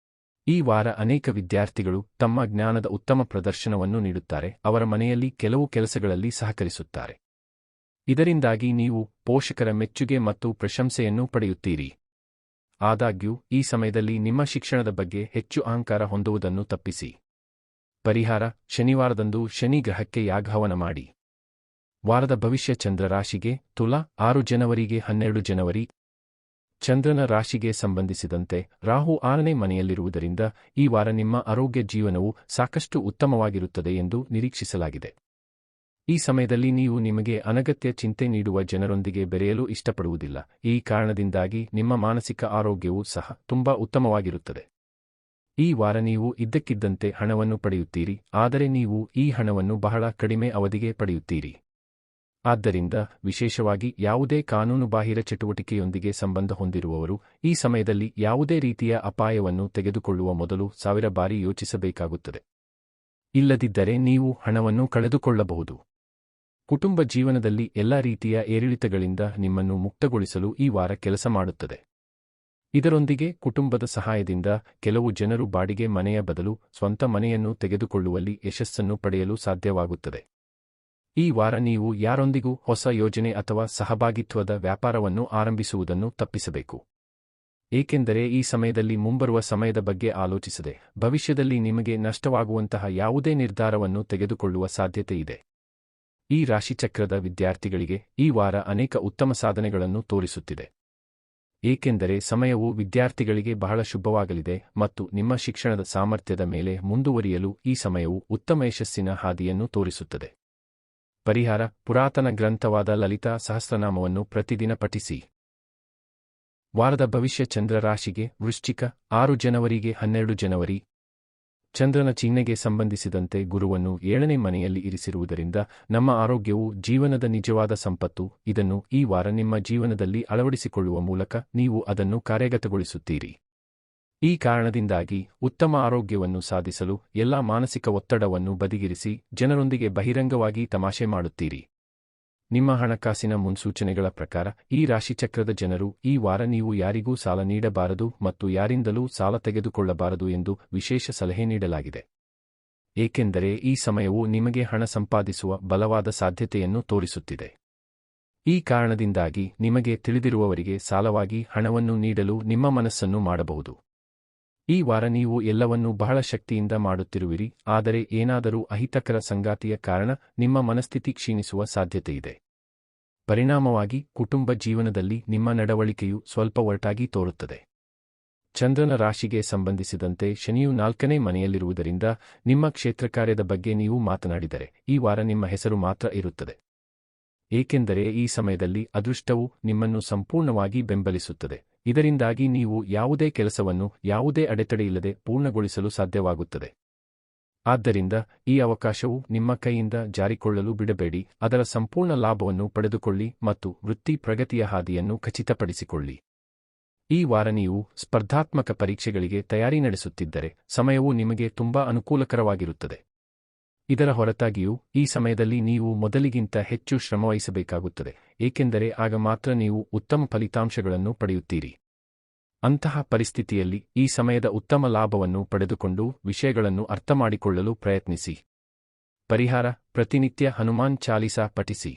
ಈ ವಾರ ಅನೇಕ ವಿದ್ಯಾರ್ಥಿಗಳು ತಮ್ಮ ಜ್ಞಾನದ ಉತ್ತಮ ಪ್ರದರ್ಶನವನ್ನು ನೀಡುತ್ತಾರೆ, ಅವರ ಮನೆಯಲ್ಲಿ ಕೆಲವು ಕೆಲಸಗಳಲ್ಲಿ ಸಹಕರಿಸುತ್ತಾರೆ. ಇದರಿಂದಾಗಿ ನೀವು ಪೋಷಕರ ಮೆಚ್ಚುಗೆ ಮತ್ತು ಪ್ರಶಂಸೆಯನ್ನು ಪಡೆಯುತ್ತೀರಿ. ಆದಾಗ್ಯೂ ಈ ಸಮಯದಲ್ಲಿ ನಿಮ್ಮ ಶಿಕ್ಷಣದ ಬಗ್ಗೆ ಹೆಚ್ಚು ಅಹಂಕಾರ ಹೊಂದುವುದನ್ನು ತಪ್ಪಿಸಿ. ಪರಿಹಾರ: ಶನಿವಾರದಂದು ಶನಿ ಗ್ರಹಕ್ಕೆ ಯಾಗಹವನ ಮಾಡಿ. ವಾರದ ಭವಿಷ್ಯ ಚಂದ್ರ ರಾಶಿಗೆ ತುಲಾ 6 ಜನವರಿಗೆ 12 ಜನವರಿ. ಚಂದ್ರನ ರಾಶಿಗೆ ಸಂಬಂಧಿಸಿದಂತೆ ರಾಹು 6ನೇ ಮನೆಯಲ್ಲಿರುವುದರಿಂದ ಈ ವಾರ ನಿಮ್ಮ ಆರೋಗ್ಯ ಜೀವನವು ಸಾಕಷ್ಟು ಉತ್ತಮವಾಗಿರುತ್ತದೆ ಎಂದು ನಿರೀಕ್ಷಿಸಲಾಗಿದೆ. ಈ ಸಮಯದಲ್ಲಿ ನೀವು ನಿಮಗೆ ಅನಗತ್ಯ ಚಿಂತೆ ನೀಡುವ ಜನರೊಂದಿಗೆ ಬೆರೆಯಲು ಇಷ್ಟಪಡುವುದಿಲ್ಲ. ಈ ಕಾರಣದಿಂದಾಗಿ ನಿಮ್ಮ ಮಾನಸಿಕ ಆರೋಗ್ಯವೂ ಸಹ ತುಂಬಾ ಉತ್ತಮವಾಗಿರುತ್ತದೆ. ಈ ವಾರ ನೀವು ಇದ್ದಕ್ಕಿದ್ದಂತೆ ಹಣವನ್ನು ಪಡೆಯುತ್ತೀರಿ, ಆದರೆ ನೀವು ಈ ಹಣವನ್ನು ಬಹಳ ಕಡಿಮೆ ಅವಧಿಗೆ ಪಡೆಯುತ್ತೀರಿ. ಆದ್ದರಿಂದ ವಿಶೇಷವಾಗಿ ಯಾವುದೇ ಕಾನೂನುಬಾಹಿರ ಚಟುವಟಿಕೆಯೊಂದಿಗೆ ಸಂಬಂಧ ಹೊಂದಿರುವವರು ಈ ಸಮಯದಲ್ಲಿ ಯಾವುದೇ ರೀತಿಯ ಅಪಾಯವನ್ನು ತೆಗೆದುಕೊಳ್ಳುವ ಮೊದಲು 1000 ಬಾರಿ ಯೋಚಿಸಬೇಕಾಗುತ್ತದೆ. ಇಲ್ಲದಿದ್ದರೆ ನೀವು ಹಣವನ್ನು ಕಳೆದುಕೊಳ್ಳಬಹುದು. ಕುಟುಂಬ ಜೀವನದಲ್ಲಿ ಎಲ್ಲಾ ರೀತಿಯ ಏರಿಳಿತಗಳಿಂದ ನಿಮ್ಮನ್ನು ಮುಕ್ತಗೊಳಿಸಲು ಈ ವಾರ ಕೆಲಸ ಮಾಡುತ್ತದೆ. ಇದರೊಂದಿಗೆ ಕುಟುಂಬದ ಸಹಾಯದಿಂದ ಕೆಲವು ಜನರು ಬಾಡಿಗೆ ಮನೆಯ ಬದಲು ಸ್ವಂತ ಮನೆಯನ್ನು ತೆಗೆದುಕೊಳ್ಳುವಲ್ಲಿ ಯಶಸ್ಸನ್ನು ಪಡೆಯಲು ಸಾಧ್ಯವಾಗುತ್ತದೆ. ಈ ವಾರ ನೀವು ಯಾರೊಂದಿಗೂ ಹೊಸ ಯೋಜನೆ ಅಥವಾ ಸಹಭಾಗಿತ್ವದ ವ್ಯಾಪಾರವನ್ನು ಆರಂಭಿಸುವುದನ್ನು ತಪ್ಪಿಸಬೇಕು. ಏಕೆಂದರೆ ಈ ಸಮಯದಲ್ಲಿ ಮುಂಬರುವ ಸಮಯದ ಬಗ್ಗೆ ಆಲೋಚಿಸದೆ ಭವಿಷ್ಯದಲ್ಲಿ ನಿಮಗೆ ನಷ್ಟವಾಗುವಂತಹ ಯಾವುದೇ ನಿರ್ಧಾರವನ್ನು ತೆಗೆದುಕೊಳ್ಳುವ ಸಾಧ್ಯತೆ ಇದೆ. ಈ ರಾಶಿಚಕ್ರದ ವಿದ್ಯಾರ್ಥಿಗಳಿಗೆ ಈ ವಾರ ಅನೇಕ ಉತ್ತಮ ಸಾಧನೆಗಳನ್ನು ತೋರಿಸುತ್ತಿದೆ. ಏಕೆಂದರೆ ಸಮಯವು ವಿದ್ಯಾರ್ಥಿಗಳಿಗೆ ಬಹಳ ಶುಭವಾಗಲಿದೆ ಮತ್ತು ನಿಮ್ಮ ಶಿಕ್ಷಣದ ಸಾಮರ್ಥ್ಯದ ಮೇಲೆ ಮುಂದುವರಿಯಲು ಈ ಸಮಯವು ಉತ್ತಮ ಯಶಸ್ಸಿನ ಹಾದಿಯನ್ನು ತೋರಿಸುತ್ತದೆ. ಪರಿಹಾರ: ಪುರಾತನ ಗ್ರಂಥವಾದ ಲಲಿತಾ ಸಹಸ್ರನಾಮವನ್ನು ಪ್ರತಿದಿನ ಪಠಿಸಿ. ವಾರದ ಭವಿಷ್ಯ ಚಂದ್ರ ರಾಶಿಗೆ ವೃಶ್ಚಿಕ 6 ಜನವರಿಗೆ 12 ಜನವರಿ. ಚಂದ್ರನ ಚಿಹ್ನೆಗೆ ಸಂಬಂಧಿಸಿದಂತೆ ಗುರುವನ್ನು 7ನೇ ಮನೆಯಲ್ಲಿ ಇರಿಸಿರುವುದರಿಂದ ನಮ್ಮ ಆರೋಗ್ಯವು ಜೀವನದ ನಿಜವಾದ ಸಂಪತ್ತು. ಇದನ್ನು ಈ ವಾರ ನಿಮ್ಮ ಜೀವನದಲ್ಲಿ ಅಳವಡಿಸಿಕೊಳ್ಳುವ ಮೂಲಕ ನೀವು ಅದನ್ನು ಕಾರ್ಯಗತಗೊಳಿಸುತ್ತೀರಿ. ಈ ಕಾರಣದಿಂದಾಗಿ ಉತ್ತಮ ಆರೋಗ್ಯವನ್ನು ಸಾಧಿಸಲು ಎಲ್ಲಾ ಮಾನಸಿಕ ಒತ್ತಡವನ್ನು ಬದಿಗಿರಿಸಿ ಜನರೊಂದಿಗೆ ಬಹಿರಂಗವಾಗಿ ತಮಾಷೆ ಮಾಡುತ್ತೀರಿ. ನಿಮ್ಮ ಹಣಕಾಸಿನ ಮುನ್ಸೂಚನೆಗಳ ಪ್ರಕಾರ ಈ ರಾಶಿಚಕ್ರದ ಜನರು ಈ ವಾರ ನೀವು ಯಾರಿಗೂ ಸಾಲ ನೀಡಬಾರದು ಮತ್ತು ಯಾರಿಂದಲೂ ಸಾಲ ತೆಗೆದುಕೊಳ್ಳಬಾರದು ಎಂದು ವಿಶೇಷ ಸಲಹೆ ನೀಡಲಾಗಿದೆ. ಏಕೆಂದರೆ ಈ ಸಮಯವು ನಿಮಗೆ ಹಣ ಸಂಪಾದಿಸುವ ಬಲವಾದ ಸಾಧ್ಯತೆಯನ್ನು ತೋರಿಸುತ್ತಿದೆ. ಈ ಕಾರಣದಿಂದಾಗಿ ನಿಮಗೆ ತಿಳಿದಿರುವವರಿಗೆ ಸಾಲವಾಗಿ ಹಣವನ್ನು ನೀಡಲು ನಿಮ್ಮ ಮನಸ್ಸನ್ನು ಮಾಡಬಹುದು. ಈ ವಾರ ನೀವು ಎಲ್ಲವನ್ನೂ ಬಹಳ ಶಕ್ತಿಯಿಂದ ಮಾಡುತ್ತಿರುವಿರಿ, ಆದರೆ ಏನಾದರೂ ಅಹಿತಕರ ಸಂಗಾತಿಯ ಕಾರಣ ನಿಮ್ಮ ಮನಸ್ಥಿತಿ ಕ್ಷೀಣಿಸುವ ಸಾಧ್ಯತೆಯಿದೆ. ಪರಿಣಾಮವಾಗಿ ಕುಟುಂಬ ಜೀವನದಲ್ಲಿ ನಿಮ್ಮ ನಡವಳಿಕೆಯು ಸ್ವಲ್ಪ ಒರಟಾಗಿ ತೋರುತ್ತದೆ. ಚಂದ್ರನ ರಾಶಿಗೆ ಸಂಬಂಧಿಸಿದಂತೆ ಶನಿಯು 4ನೇ ಮನೆಯಲ್ಲಿರುವುದರಿಂದ ನಿಮ್ಮ ಕ್ಷೇತ್ರಕಾರ್ಯದ ಬಗ್ಗೆ ನೀವು ಮಾತನಾಡಿದರೆ ಈ ವಾರ ನಿಮ್ಮ ಹೆಸರು ಮಾತ್ರ ಇರುತ್ತದೆ. ಏಕೆಂದರೆ ಈ ಸಮಯದಲ್ಲಿ ಅದೃಷ್ಟವು ನಿಮ್ಮನ್ನು ಸಂಪೂರ್ಣವಾಗಿ ಬೆಂಬಲಿಸುತ್ತದೆ. ಇದರಿಂದಾಗಿ ನೀವು ಯಾವುದೇ ಕೆಲಸವನ್ನು ಯಾವುದೇ ಅಡೆತಡೆಯಿಲ್ಲದೆ ಪೂರ್ಣಗೊಳಿಸಲು ಸಾಧ್ಯವಾಗುತ್ತದೆ. ಆದ್ದರಿಂದ ಈ ಅವಕಾಶವು ನಿಮ್ಮ ಕೈಯಿಂದ ಜಾರಿಕೊಳ್ಳಲು ಬಿಡಬೇಡಿ, ಅದರ ಸಂಪೂರ್ಣ ಲಾಭವನ್ನು ಪಡೆದುಕೊಳ್ಳಿ ಮತ್ತು ವೃತ್ತಿ ಪ್ರಗತಿಯ ಹಾದಿಯನ್ನು ಖಚಿತಪಡಿಸಿಕೊಳ್ಳಿ. ಈ ವಾರ ನೀವು ಸ್ಪರ್ಧಾತ್ಮಕ ಪರೀಕ್ಷೆಗಳಿಗೆ ತಯಾರಿ ನಡೆಸುತ್ತಿದ್ದರೆ ಸಮಯವು ನಿಮಗೆ ತುಂಬಾ ಅನುಕೂಲಕರವಾಗಿರುತ್ತದೆ. ಇದರ ಹೊರತಾಗಿಯೂ ಈ ಸಮಯದಲ್ಲಿ ನೀವು ಮೊದಲಿಗಿಂತ ಹೆಚ್ಚು ಶ್ರಮವಹಿಸಬೇಕಾಗುತ್ತದೆ, ಏಕೆಂದರೆ ಆಗ ಮಾತ್ರ ನೀವು ಉತ್ತಮ ಫಲಿತಾಂಶಗಳನ್ನು ಪಡೆಯುತ್ತೀರಿ. ಅಂತಹ ಪರಿಸ್ಥಿತಿಯಲ್ಲಿ ಈ ಸಮಯದ ಉತ್ತಮ ಲಾಭವನ್ನು ಪಡೆದುಕೊಂಡು ವಿಷಯಗಳನ್ನು ಅರ್ಥಮಾಡಿಕೊಳ್ಳಲು ಪ್ರಯತ್ನಿಸಿ. ಪರಿಹಾರ: ಪ್ರತಿನಿತ್ಯ ಹನುಮಾನ್ ಚಾಲೀಸಾ ಪಠಿಸಿ.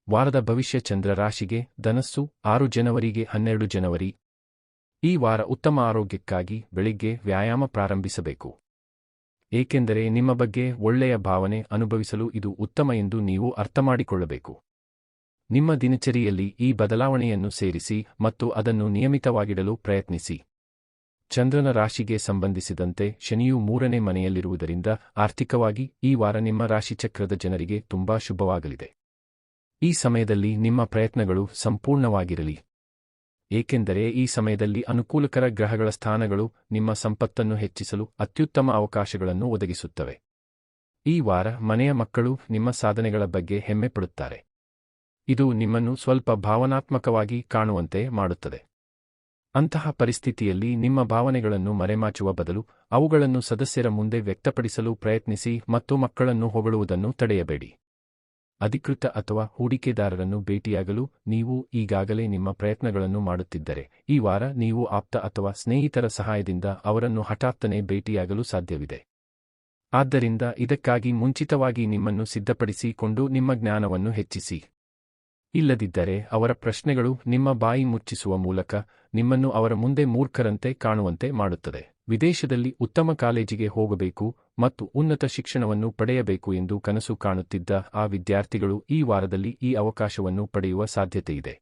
ವಾರದ ಭವಿಷ್ಯ ಚಂದ್ರ ರಾಶಿಗೆ ಧನಸ್ಸು 6 ಜನವರಿಗೆ 12 ಜನವರಿ. ಈ ವಾರ ಉತ್ತಮ ಆರೋಗ್ಯಕ್ಕಾಗಿ ಬೆಳಿಗ್ಗೆ ವ್ಯಾಯಾಮ ಪ್ರಾರಂಭಿಸಬೇಕು. ಏಕೆಂದರೆ ನಿಮ್ಮ ಬಗ್ಗೆ ಒಳ್ಳೆಯ ಭಾವನೆ ಅನುಭವಿಸಲು ಇದು ಉತ್ತಮ ಎಂದು ನೀವು ಅರ್ಥಮಾಡಿಕೊಳ್ಳಬೇಕು. ನಿಮ್ಮ ದಿನಚರಿಯಲ್ಲಿ ಈ ಬದಲಾವಣೆಯನ್ನು ಸೇರಿಸಿ ಮತ್ತು ಅದನ್ನು ನಿಯಮಿತವಾಗಿಡಲು ಪ್ರಯತ್ನಿಸಿ. ಚಂದ್ರನ ರಾಶಿಗೆ ಸಂಬಂಧಿಸಿದಂತೆ ಶನಿಯು 3ನೇ ಮನೆಯಲ್ಲಿರುವುದರಿಂದ ಆರ್ಥಿಕವಾಗಿ ಈ ವಾರ ನಿಮ್ಮ ರಾಶಿಚಕ್ರದ ಜನರಿಗೆ ತುಂಬಾ ಶುಭವಾಗಲಿದೆ. ಈ ಸಮಯದಲ್ಲಿ ನಿಮ್ಮ ಪ್ರಯತ್ನಗಳು ಸಂಪೂರ್ಣವಾಗಿರಲಿ. ಏಕೆಂದರೆ ಈ ಸಮಯದಲ್ಲಿ ಅನುಕೂಲಕರ ಗ್ರಹಗಳ ಸ್ಥಾನಗಳು ನಿಮ್ಮ ಸಂಪತ್ತನ್ನು ಹೆಚ್ಚಿಸಲು ಅತ್ಯುತ್ತಮ ಅವಕಾಶಗಳನ್ನು ಒದಗಿಸುತ್ತವೆ. ಈ ವಾರ ಮನೆಯ ಮಕ್ಕಳು ನಿಮ್ಮ ಸಾಧನೆಗಳ ಬಗ್ಗೆ ಹೆಮ್ಮೆಪಡುತ್ತಾರೆ. ಇದು ನಿಮ್ಮನ್ನು ಸ್ವಲ್ಪ ಭಾವನಾತ್ಮಕವಾಗಿ ಕಾಣುವಂತೆ ಮಾಡುತ್ತದೆ. ಅಂತಹ ಪರಿಸ್ಥಿತಿಯಲ್ಲಿ ನಿಮ್ಮ ಭಾವನೆಗಳನ್ನು ಮರೆಮಾಚುವ ಬದಲು ಅವುಗಳನ್ನು ಸದಸ್ಯರ ಮುಂದೆ ವ್ಯಕ್ತಪಡಿಸಲು ಪ್ರಯತ್ನಿಸಿ ಮತ್ತು ಮಕ್ಕಳನ್ನು ಹೊಗಳುವುದನ್ನು ತಡೆಯಬೇಡಿ. ಅಧಿಕೃತ ಅಥವಾ ಹೂಡಿಕೆದಾರರನ್ನು ಭೇಟಿಯಾಗಲು ನೀವು ಈಗಾಗಲೇ ನಿಮ್ಮ ಪ್ರಯತ್ನಗಳನ್ನು ಮಾಡುತ್ತಿದ್ದರೆ, ಈ ವಾರ ನೀವು ಆಪ್ತ ಅಥವಾ ಸ್ನೇಹಿತರ ಸಹಾಯದಿಂದ ಅವರನ್ನು ಹಠಾತ್ತನೆ ಭೇಟಿಯಾಗಲು ಸಾಧ್ಯವಿದೆ. ಆದ್ದರಿಂದ ಇದಕ್ಕಾಗಿ ಮುಂಚಿತವಾಗಿ ನಿಮ್ಮನ್ನು ಸಿದ್ಧಪಡಿಸಿಕೊಂಡು ನಿಮ್ಮ ಜ್ಞಾನವನ್ನು ಹೆಚ್ಚಿಸಿ. ಇಲ್ಲದಿದ್ದರೆ ಅವರ ಪ್ರಶ್ನೆಗಳು ನಿಮ್ಮ ಬಾಯಿ ಮುಚ್ಚಿಸುವ ಮೂಲಕ ನಿಮ್ಮನ್ನು ಅವರ ಮುಂದೆ ಮೂರ್ಖರಂತೆ ಕಾಣುವಂತೆ ಮಾಡುತ್ತದೆ. ವಿದೇಶದಲ್ಲಿ ಉತ್ತಮ ಕಾಲೇಜಿಗೆ ಹೋಗಬೇಕು ಮತ್ತು ಉನ್ನತ ಶಿಕ್ಷಣವನ್ನು ಪಡೆಯಬೇಕು ಎಂದು ಕನಸು ಕಾಣುತ್ತಿದ್ದ ಆ ವಿದ್ಯಾರ್ಥಿಗಳು ಈ ವಾರದಲ್ಲಿ ಈ ಅವಕಾಶವನ್ನು ಪಡೆಯುವ ಸಾಧ್ಯತೆಯಿದೆ.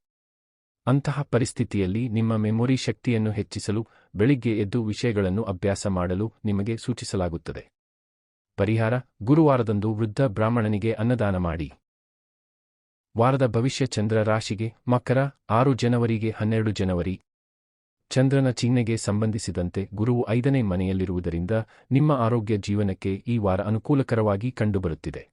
ಅಂತಹ ಪರಿಸ್ಥಿತಿಯಲ್ಲಿ ನಿಮ್ಮ ಮೆಮೊರಿ ಶಕ್ತಿಯನ್ನು ಹೆಚ್ಚಿಸಲು ಬೆಳಿಗ್ಗೆ ಎದ್ದು ವಿಷಯಗಳನ್ನು ಅಭ್ಯಾಸ ಮಾಡಲು ನಿಮಗೆ ಸೂಚಿಸಲಾಗುತ್ತದೆ. ಪರಿಹಾರ: ಗುರುವಾರದಂದು ವೃದ್ಧ ಬ್ರಾಹ್ಮಣನಿಗೆ ಅನ್ನದಾನ ಮಾಡಿ. ವಾರದ ಭವಿಷ್ಯ ಚಂದ್ರ ರಾಶಿಗೆ ಮಕರ 6 ಜನವರಿಗೆ 12 ಜನವರಿ. ಚಂದ್ರನ ಚಿಹ್ನೆಗೆ ಸಂಬಂಧಿಸಿದಂತೆ ಗುರುವು 5ನೇ ಮನೆಯಲ್ಲಿರುವುದರಿಂದ ನಿಮ್ಮ ಆರೋಗ್ಯ ಜೀವನಕ್ಕೆ ಈ ವಾರ ಅನುಕೂಲಕರವಾಗಿ ಕಂಡುಬರುತ್ತಿದೆ.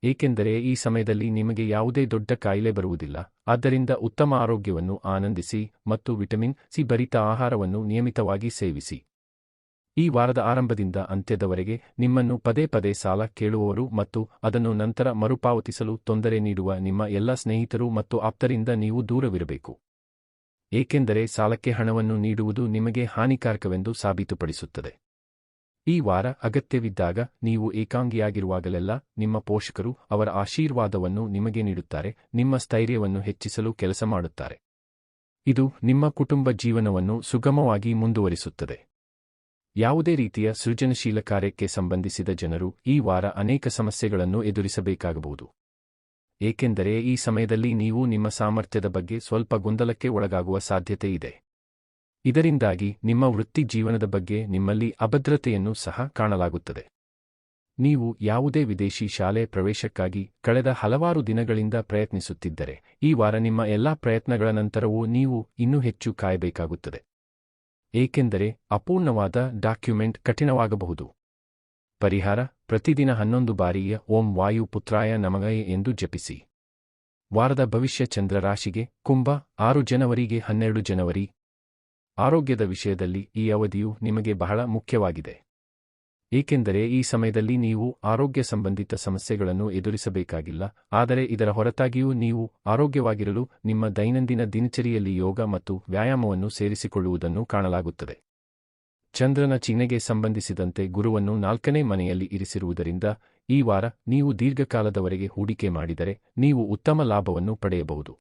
ಏಕೆಂದರೆ ಈ ಸಮಯದಲ್ಲಿ ನಿಮಗೆ ಯಾವುದೇ ದೊಡ್ಡ ಕಾಯಿಲೆ ಬರುವುದಿಲ್ಲ. ಆದ್ದರಿಂದ ಉತ್ತಮ ಆರೋಗ್ಯವನ್ನು ಆನಂದಿಸಿ ಮತ್ತು ವಿಟಮಿನ್ ಸಿ ಭರಿತ ಆಹಾರವನ್ನು ನಿಯಮಿತವಾಗಿ ಸೇವಿಸಿ. ಈ ವಾರದ ಆರಂಭದಿಂದ ಅಂತ್ಯದವರೆಗೆ ನಿಮ್ಮನ್ನು ಪದೇ ಪದೇ ಸಾಲ ಕೇಳುವವರು ಮತ್ತು ಅದನ್ನು ನಂತರ ಮರುಪಾವತಿಸಲು ತೊಂದರೆ ನೀಡುವ ನಿಮ್ಮ ಎಲ್ಲ ಸ್ನೇಹಿತರು ಮತ್ತು ಆಪ್ತರಿಂದ ನೀವು ದೂರವಿರಬೇಕು. ಏಕೆಂದರೆ ಸಾಲಕ್ಕೆ ಹಣವನ್ನು ನೀಡುವುದು ನಿಮಗೆ ಹಾನಿಕಾರಕವೆಂದು ಸಾಬೀತುಪಡಿಸುತ್ತದೆ. ಈ ವಾರ ಅಗತ್ಯವಿದ್ದಾಗ ನೀವು ಏಕಾಂಗಿಯಾಗಿರುವಾಗಲೆಲ್ಲ ನಿಮ್ಮ ಪೋಷಕರು ಅವರ ಆಶೀರ್ವಾದವನ್ನು ನಿಮಗೆ ನೀಡುತ್ತಾರೆ, ನಿಮ್ಮ ಸ್ಥೈರ್ಯವನ್ನು ಹೆಚ್ಚಿಸಲು ಕೆಲಸ ಮಾಡುತ್ತಾರೆ. ಇದು ನಿಮ್ಮ ಕುಟುಂಬ ಜೀವನವನ್ನು ಸುಗಮವಾಗಿ ಮುಂದುವರಿಸುತ್ತದೆ. ಯಾವುದೇ ರೀತಿಯ ಸೃಜನಶೀಲ ಕಾರ್ಯಕ್ಕೆ ಸಂಬಂಧಿಸಿದ ಜನರು ಈ ವಾರ ಅನೇಕ ಸಮಸ್ಯೆಗಳನ್ನು ಎದುರಿಸಬೇಕಾಗಬಹುದು. ಏಕೆಂದರೆ ಈ ಸಮಯದಲ್ಲಿ ನೀವು ನಿಮ್ಮ ಸಾಮರ್ಥ್ಯದ ಬಗ್ಗೆ ಸ್ವಲ್ಪ ಗೊಂದಲಕ್ಕೆ ಒಳಗಾಗುವ ಸಾಧ್ಯತೆ ಇದೆ. ಇದರಿಂದಾಗಿ ನಿಮ್ಮ ವೃತ್ತಿ ಜೀವನದ ಬಗ್ಗೆ ನಿಮ್ಮಲ್ಲಿ ಅಭದ್ರತೆಯನ್ನು ಸಹ ಕಾಣಲಾಗುತ್ತದೆ. ನೀವು ಯಾವುದೇ ವಿದೇಶಿ ಶಾಲೆ ಪ್ರವೇಶಕ್ಕಾಗಿ ಕಳೆದ ಹಲವಾರು ದಿನಗಳಿಂದ ಪ್ರಯತ್ನಿಸುತ್ತಿದ್ದರೆ, ಈ ವಾರ ನಿಮ್ಮ ಎಲ್ಲಾ ಪ್ರಯತ್ನಗಳ ನಂತರವೂ ನೀವು ಇನ್ನೂ ಹೆಚ್ಚು ಕಾಯಬೇಕಾಗುತ್ತದೆ. ಏಕೆಂದರೆ ಅಪೂರ್ಣವಾದ ಡಾಕ್ಯುಮೆಂಟ್ ಕಠಿಣವಾಗಬಹುದು. ಪರಿಹಾರ: ಪ್ರತಿದಿನ 11 ಬಾರಿಯ ಓಂ ವಾಯು ಪುತ್ರಾಯ ನಮಃ ಎಂದು ಜಪಿಸಿ. ವಾರದ ಭವಿಷ್ಯ ಚಂದ್ರ ರಾಶಿಗೆ ಕುಂಭ 6 ಜನವರಿಗೆ 12 ಜನವರಿ. ಆರೋಗ್ಯದ ವಿಷಯದಲ್ಲಿ ಈ ಅವಧಿಯು ನಿಮಗೆ ಬಹಳ ಮುಖ್ಯವಾಗಿದೆ. ಏಕೆಂದರೆ ಈ ಸಮಯದಲ್ಲಿ ನೀವು ಆರೋಗ್ಯ ಸಂಬಂಧಿತ ಸಮಸ್ಯೆಗಳನ್ನು ಎದುರಿಸಬೇಕಾಗಿಲ್ಲ, ಆದರೆ ಇದರ ಹೊರತಾಗಿಯೂ ನೀವು ಆರೋಗ್ಯವಾಗಿರಲು ನಿಮ್ಮ ದೈನಂದಿನ ದಿನಚರಿಯಲ್ಲಿ ಯೋಗ ಮತ್ತು ವ್ಯಾಯಾಮವನ್ನು ಸೇರಿಸಿಕೊಳ್ಳುವುದನ್ನು ಕಾಣಲಾಗುತ್ತದೆ. ಚಂದ್ರನ ಚಿಹ್ನೆಗೆ ಸಂಬಂಧಿಸಿದಂತೆ ಗುರುವನ್ನು 4ನೇ ಮನೆಯಲ್ಲಿ ಇರಿಸಿರುವುದರಿಂದ ಈ ವಾರ ನೀವು ದೀರ್ಘಕಾಲದವರೆಗೆ ಹೂಡಿಕೆ ಮಾಡಿದರೆ ನೀವು ಉತ್ತಮ ಲಾಭವನ್ನು ಪಡೆಯಬಹುದು.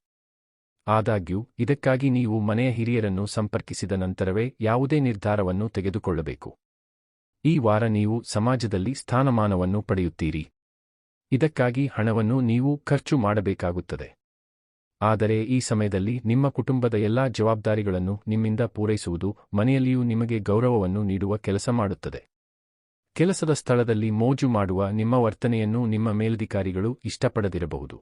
ಆದಾಗ್ಯೂ ಇದಕ್ಕಾಗಿ ನೀವು ಮನೆಯ ಹಿರಿಯರನ್ನು ಸಂಪರ್ಕಿಸಿದ ನಂತರವೇ ಯಾವುದೇ ನಿರ್ಧಾರವನ್ನು ತೆಗೆದುಕೊಳ್ಳಬೇಕು. ಈ ವಾರ ನೀವು ಸಮಾಜದಲ್ಲಿ ಸ್ಥಾನಮಾನವನ್ನು ಪಡೆಯುತ್ತೀರಿ. ಇದಕ್ಕಾಗಿ ಹಣವನ್ನು ನೀವು ಖರ್ಚು ಮಾಡಬೇಕಾಗುತ್ತದೆ. ಆದರೆ ಈ ಸಮಯದಲ್ಲಿ ನಿಮ್ಮ ಕುಟುಂಬದ ಎಲ್ಲಾ ಜವಾಬ್ದಾರಿಗಳನ್ನು ನಿಮ್ಮಿಂದ ಪೂರೈಸುವುದು ಮನೆಯಲ್ಲಿಯೂ ನಿಮಗೆ ಗೌರವವನ್ನು ನೀಡುವ ಕೆಲಸ ಮಾಡುತ್ತದೆ. ಕೆಲಸದ ಸ್ಥಳದಲ್ಲಿ ಮೋಜು ಮಾಡುವ ನಿಮ್ಮ ವರ್ತನೆಯನ್ನು ನಿಮ್ಮ ಮೇಲಧಿಕಾರಿಗಳು ಇಷ್ಟಪಡದಿರಬಹುದು.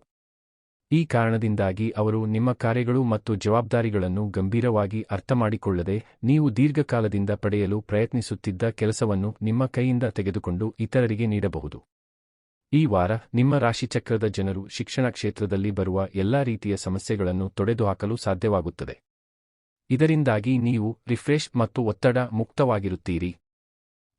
ಈ ಕಾರಣದಿಂದಾಗಿ ಅವರು ನಿಮ್ಮ ಕಾರ್ಯಗಳು ಮತ್ತು ಜವಾಬ್ದಾರಿಗಳನ್ನು ಗಂಭೀರವಾಗಿ ಅರ್ಥಮಾಡಿಕೊಳ್ಳದೆ ನೀವು ದೀರ್ಘಕಾಲದಿಂದ ಪಡೆಯಲು ಪ್ರಯತ್ನಿಸುತ್ತಿದ್ದ ಕೆಲಸವನ್ನು ನಿಮ್ಮ ಕೈಯಿಂದ ತೆಗೆದುಕೊಂಡು ಇತರರಿಗೆ ನೀಡಬಹುದು. ಈ ವಾರ ನಿಮ್ಮ ರಾಶಿಚಕ್ರದ ಜನರು ಶಿಕ್ಷಣ ಕ್ಷೇತ್ರದಲ್ಲಿ ಬರುವ ಎಲ್ಲಾ ರೀತಿಯ ಸಮಸ್ಯೆಗಳನ್ನು ತೊಡೆದುಹಾಕಲು ಸಾಧ್ಯವಾಗುತ್ತದೆ. ಇದರಿಂದಾಗಿ ನೀವು ರಿಫ್ರೆಶ್ ಮತ್ತು ಒತ್ತಡ ಮುಕ್ತವಾಗಿರುತ್ತೀರಿ.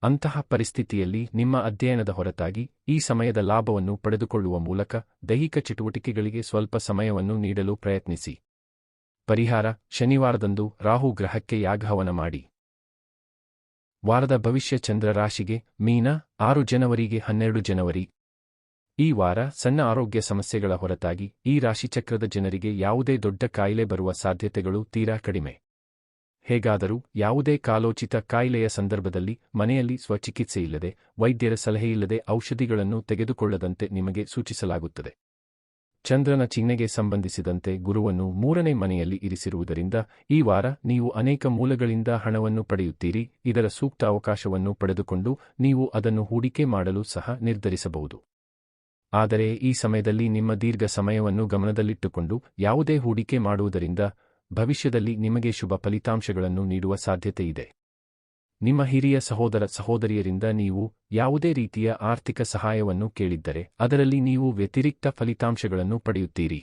ಅಂತಹ ಪರಿಸ್ಥಿತಿಯಲ್ಲಿ ನಿಮ್ಮ ಅಧ್ಯಯನದ ಹೊರತಾಗಿ ಈ ಸಮಯದ ಲಾಭವನ್ನು ಪಡೆದುಕೊಳ್ಳುವ ಮೂಲಕ ದೈಹಿಕ ಚಟುವಟಿಕೆಗಳಿಗೆ ಸ್ವಲ್ಪ ಸಮಯವನ್ನು ನೀಡಲು ಪ್ರಯತ್ನಿಸಿ. ಪರಿಹಾರ: ಶನಿವಾರದಂದು ರಾಹು ಗ್ರಹಕ್ಕೆ ಯಾಗಹವನ ಮಾಡಿ. ವಾರದ ಭವಿಷ್ಯ ಚಂದ್ರ ರಾಶಿಗೆ ಮೀನ 6 ಜನವರಿಗೆ 12 ಜನವರಿ. ಈ ವಾರ ಸಣ್ಣ ಆರೋಗ್ಯ ಸಮಸ್ಯೆಗಳ ಹೊರತಾಗಿ ಈ ರಾಶಿಚಕ್ರದ ಜನರಿಗೆ ಯಾವುದೇ ದೊಡ್ಡ ಕಾಯಿಲೆ ಬರುವ ಸಾಧ್ಯತೆಗಳು ತೀರಾ ಕಡಿಮೆ. ಹೇಗಾದರೂ ಯಾವುದೇ ಕಾಲೋಚಿತ ಕಾಯಿಲೆಯ ಸಂದರ್ಭದಲ್ಲಿ ಮನೆಯಲ್ಲಿ ಸ್ವಚಿಕಿತ್ಸೆಯಿಲ್ಲದೆ, ವೈದ್ಯರ ಸಲಹೆಯಿಲ್ಲದೆ ಔಷಧಿಗಳನ್ನು ತೆಗೆದುಕೊಳ್ಳದಂತೆ ನಿಮಗೆ ಸೂಚಿಸಲಾಗುತ್ತದೆ. ಚಂದ್ರನ ಚಿಹ್ನೆಗೆ ಸಂಬಂಧಿಸಿದಂತೆ ಗುರುವನ್ನು 3ನೇ ಮನೆಯಲ್ಲಿ ಇರಿಸಿರುವುದರಿಂದ ಈ ವಾರ ನೀವು ಅನೇಕ ಮೂಲಗಳಿಂದ ಹಣವನ್ನು ಪಡೆಯುತ್ತೀರಿ. ಇದರ ಸೂಕ್ತ ಅವಕಾಶವನ್ನು ಪಡೆದುಕೊಂಡು ನೀವು ಅದನ್ನು ಹೂಡಿಕೆ ಮಾಡಲು ಸಹ ನಿರ್ಧರಿಸಬಹುದು. ಆದರೆ ಈ ಸಮಯದಲ್ಲಿ ನಿಮ್ಮ ದೀರ್ಘ ಸಮಯವನ್ನು ಗಮನದಲ್ಲಿಟ್ಟುಕೊಂಡು ಯಾವುದೇ ಹೂಡಿಕೆ ಮಾಡುವುದರಿಂದ ಭವಿಷ್ಯದಲ್ಲಿ ನಿಮಗೆ ಶುಭ ಫಲಿತಾಂಶಗಳನ್ನು ನೀಡುವ ಸಾಧ್ಯತೆಯಿದೆ. ನಿಮ್ಮ ಹಿರಿಯ ಸಹೋದರ ಸಹೋದರಿಯರಿಂದ ನೀವು ಯಾವುದೇ ರೀತಿಯ ಆರ್ಥಿಕ ಸಹಾಯವನ್ನು ಕೇಳಿದ್ದರೆ ಅದರಲ್ಲಿ ನೀವು ವ್ಯತಿರಿಕ್ತ ಫಲಿತಾಂಶಗಳನ್ನು ಪಡೆಯುತ್ತೀರಿ.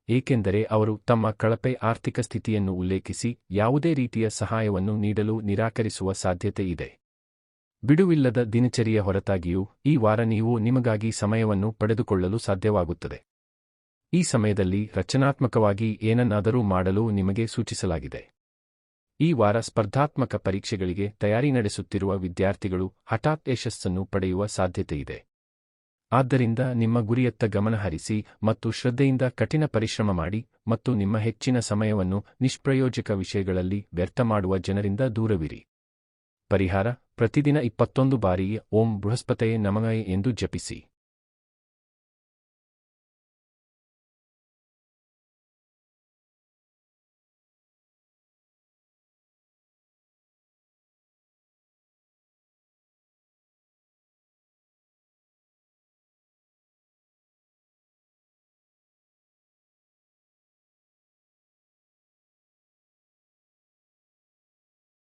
ಏಕೆಂದರೆ ಅವರು ತಮ್ಮ ಕಳಪೆ ಆರ್ಥಿಕ ಸ್ಥಿತಿಯನ್ನು ಉಲ್ಲೇಖಿಸಿ ಯಾವುದೇ ರೀತಿಯ ಸಹಾಯವನ್ನು ನೀಡಲು ನಿರಾಕರಿಸುವ ಸಾಧ್ಯತೆ ಇದೆ. ಬಿಡುವಿಲ್ಲದ ದಿನಚರಿಯ ಹೊರತಾಗಿಯೂ ಈ ವಾರ ನೀವು ನಿಮಗಾಗಿ ಸಮಯವನ್ನು ಪಡೆದುಕೊಳ್ಳಲು ಸಾಧ್ಯವಾಗುತ್ತದೆ. ಈ ಸಮಯದಲ್ಲಿ ರಚನಾತ್ಮಕವಾಗಿ ಏನನ್ನಾದರೂ ಮಾಡಲು ನಿಮಗೆ ಸೂಚಿಸಲಾಗಿದೆ. ಈ ವಾರ ಸ್ಪರ್ಧಾತ್ಮಕ ಪರೀಕ್ಷೆಗಳಿಗೆ ತಯಾರಿ ನಡೆಸುತ್ತಿರುವ ವಿದ್ಯಾರ್ಥಿಗಳು ಹಠಾತ್ ಯಶಸ್ಸನ್ನು ಪಡೆಯುವ ಸಾಧ್ಯತೆಯಿದೆ. ಆದ್ದರಿಂದ ನಿಮ್ಮ ಗುರಿಯತ್ತ ಗಮನಹರಿಸಿ ಮತ್ತು ಶ್ರದ್ಧೆಯಿಂದ ಕಠಿಣ ಪರಿಶ್ರಮ ಮಾಡಿ ಮತ್ತು ನಿಮ್ಮ ಹೆಚ್ಚಿನ ಸಮಯವನ್ನು ನಿಷ್ಪ್ರಯೋಜಕ ವಿಷಯಗಳಲ್ಲಿ ವ್ಯರ್ಥ ಮಾಡುವ ಜನರಿಂದ ದೂರವಿರಿ. ಪರಿಹಾರ: ಪ್ರತಿದಿನ 21 ಬಾರಿ ಓಂ ಬೃಹಸ್ಪತಯೇ ನಮಃ ಎಂದು ಜಪಿಸಿ.